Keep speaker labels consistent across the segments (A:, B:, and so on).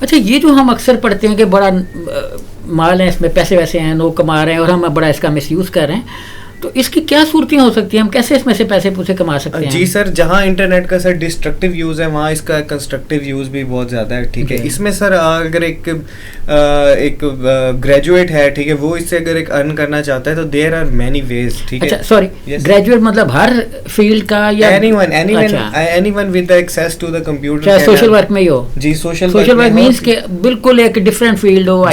A: اچھا یہ جو ہم اکثر پڑھتے ہیں کہ بڑا مال ہے اس میں پیسے ویسے ہیں لوگ کما رہے ہیں اور ہم بڑا اس کا مس یوز کر رہے ہیں, تو اس کی کیا صورتیں ہو سکتی ہیں, ہم کیسے اس میں سے پیسے پوسے کما سکتے ہیں؟
B: جی سر, جہاں انٹرنیٹ کا سر ڈسٹرکٹیو یوز ہے وہاں اس کا کنسٹرکٹیو یوز بھی بہت زیادہ ہے. ٹھیک ہے, اس میں سر اگر ایک گریجویٹ ہے, ٹھیک ہے, وہ اس سے اگر ایک ارن کرنا چاہتا ہے تو دیر آر مینی ویز. ٹھیک ہے,
A: اچھا سوری, گریجویٹ مطلب ہر فیلڈ کا یا
B: anyone with access to the computer,
A: چاہے سوشل ورک میں ہی ہو؟
B: جی سوشل
A: ورک مینس کہ بالکل ایک ڈفرینٹ فیلڈ ہو.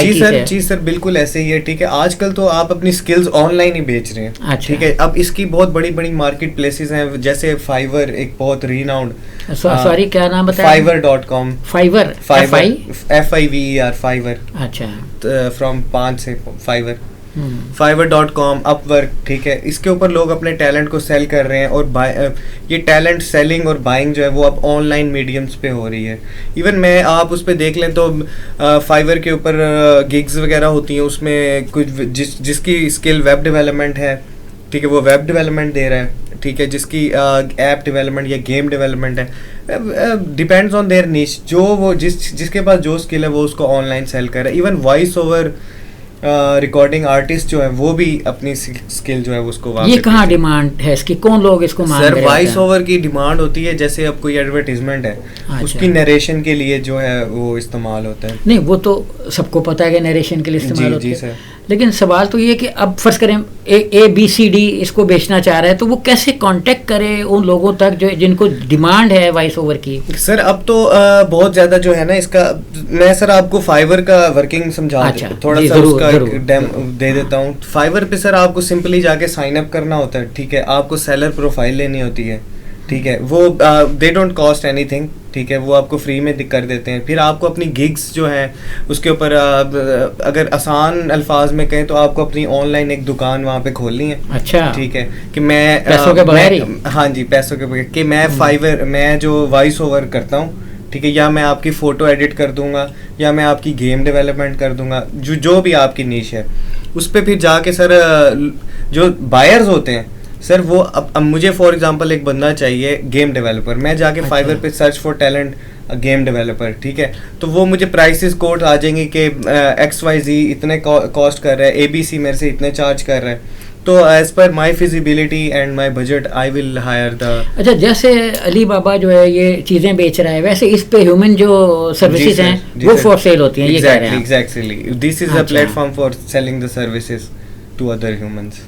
B: جی سر بالکل ایسے ہی ہے. ٹھیک ہے, آج کل تو آپ اپنی اسکلز آن لائن ہی بیچ رہے ہیں. ٹھیک ہے, اب اس کی بہت بڑی بڑی مارکیٹ پلیسز ہیں, جیسے فائیور ایک بہت ریناؤنڈ,
A: سوری کیا نام بتایا؟
B: fiverr.com.
A: فائیور
B: FIVER فائیور,
A: اچھا
B: فرام 5 سے فائیور. fiverr.com, اپ ورک. ٹھیک ہے, اس کے اوپر لوگ اپنے ٹیلنٹ کو سیل کر رہے ہیں, اور یہ ٹیلنٹ سیلنگ اور بائنگ جو ہے وہ اب آن لائن میڈیمس پہ ہو رہی ہے. ایون میں آپ اس پہ دیکھ لیں تو فائیور کے اوپر گگز وغیرہ ہوتی ہیں, اس میں کچھ جس کی اسکل ویب ڈیولپمنٹ ہے, ٹھیک ہے, وہ ویب ڈیولپمنٹ دے رہا ہے. ٹھیک ہے, جس کی ایپ ڈیولپمنٹ یا گیم ڈیولپمنٹ ہے, ڈپینڈز آن دیئر نیش, جو وہ جس کے پاس جو اسکل ہے وہ اس کو آن لائن سیل کر رہا ہے. Even voice over recording artist جو ہے وہ بھی اپنی اسکل جو ہے اس کو,
A: یہ کہاں ڈیمانڈ ہے اس کی, کون لوگ اس کو مانگ رہے ہیں؟
B: سر وائس اوور کی ڈیمانڈ ہوتی ہے, جیسے اب کوئی ایڈورٹیزمنٹ ہے اس کی نریشن کے لیے جو ہے وہ استعمال ہوتا ہے.
A: نہیں وہ تو سب کو پتہ ہے کہ نریشن کے لیے استعمال ہوتا ہے.
B: سر
A: لیکن سوال تو یہ کہ اب فرض کریں ABCD اس کو بیچنا چاہ رہا ہے, تو وہ کیسے کانٹیکٹ کرے ان لوگوں تک جو جن کو ڈیمانڈ ہے وائس اوور کی؟
B: سر اب تو بہت زیادہ جو ہے نا اس کا, میں سر آپ کو فائیور کا ورکنگ سمجھا تھوڑا سا اس کا دے دیتا ہوں. فائیور پہ سر آپ کو سمپلی جا کے سائن اپ کرنا ہوتا ہے. ٹھیک ہے, آپ کو سیلر پروفائل لینی ہوتی ہے. ٹھیک ہے, وہ they don't cost any thing. ٹھیک ہے, وہ آپ کو فری میں کر دیتے ہیں. پھر آپ کو اپنی گگس جو ہیں اس کے اوپر, اگر آسان الفاظ میں کہیں تو آپ کو اپنی آن لائن ایک دکان وہاں پہ کھولنی ہے.
A: اچھا,
B: ٹھیک ہے, کہ میں
A: پیسوں کے بغیر,
B: ہاں جی پیسوں کے بغیر, کہ میں فائیور میں جو وائس اوور کرتا ہوں, ٹھیک ہے, یا میں آپ کی فوٹو ایڈٹ کر دوں گا, یا میں آپ کی گیم ڈیولپمنٹ کر دوں گا, جو بھی آپ کی نیش ہے اس پہ پھر جا کے سر جو بائرز ہوتے ہیں سر وہ اب مجھے فار ایگزامپل ایک بندہ چاہیے گیم ڈیولپر, میں جا کے فائیور پہ search for talent game developer. ٹھیک ہے, تو وہ مجھے پرائسز کوڈ آ جائیں گے کہ XYZ اتنے کاسٹ کر رہا ہے, ABC میرے سے اتنے چارج کر رہا ہے, تو as per my feasibility and my budget I will hire دا.
A: اچھا, جیسے علی بابا جو ہے یہ چیزیں بیچ رہا ہے, ویسے اس پہ ہیومن جو سروسز ہیں وہ فور سیل ہوتی ہیں, یہ کہہ رہے ہیں؟
B: Exactly, this is a platform for selling the services to other humans.